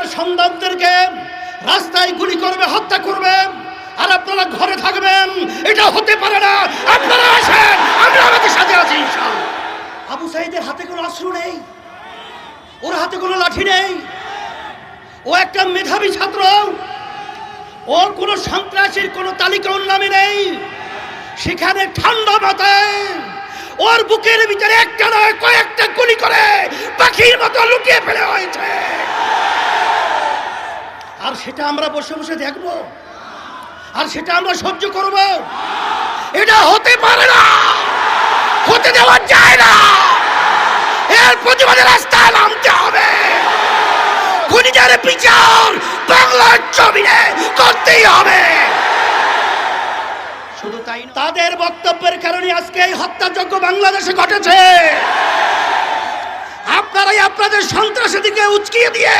আপনার সন্তানদেরকে রাস্তায় গুলি করবে, হত্যা করবে, আর আপনারা ঘরে থাকবেন। এটা হতে পারে না। আপনারা আসেন, আমরা আমাদের সাথে আছি ইনশাআল্লাহ। আবু সাঈদের হাতে কোনো অস্ত্র নেই, ওর হাতে কোনো লাঠি নেই। ও একটা মেধাবী ছাত্র, ওর কোনো সন্ত্রাসীর কোনো তালিকা ওর নামে নেই। সেখানে ঠান্ডা মাথায় ওর বুকের ভিতরে একটা নয় কয়েকটা গুলি করে পাখির মতো লুকিয়ে ফেলে হয়েছে। আর সেটা আমরা বসে বসে দেখব, আর সেটা আমরা সহ্য করব? এটা হতে পারে না, হতে দেওয়া যায় না। এর প্রতিবাদে রাস্তায় নামতে হবে। খুনিদের বিচার বাংলার জমিনে করতেই হবে। শুধু তাই না, তাদের বক্তব্যের কারণে আজকে এই হত্যাযজ্ঞ বাংলাদেশে ঘটেছে। আপনারাই আপনাদের সন্ত্রাসীদেরকে উস্কিয়ে দিয়ে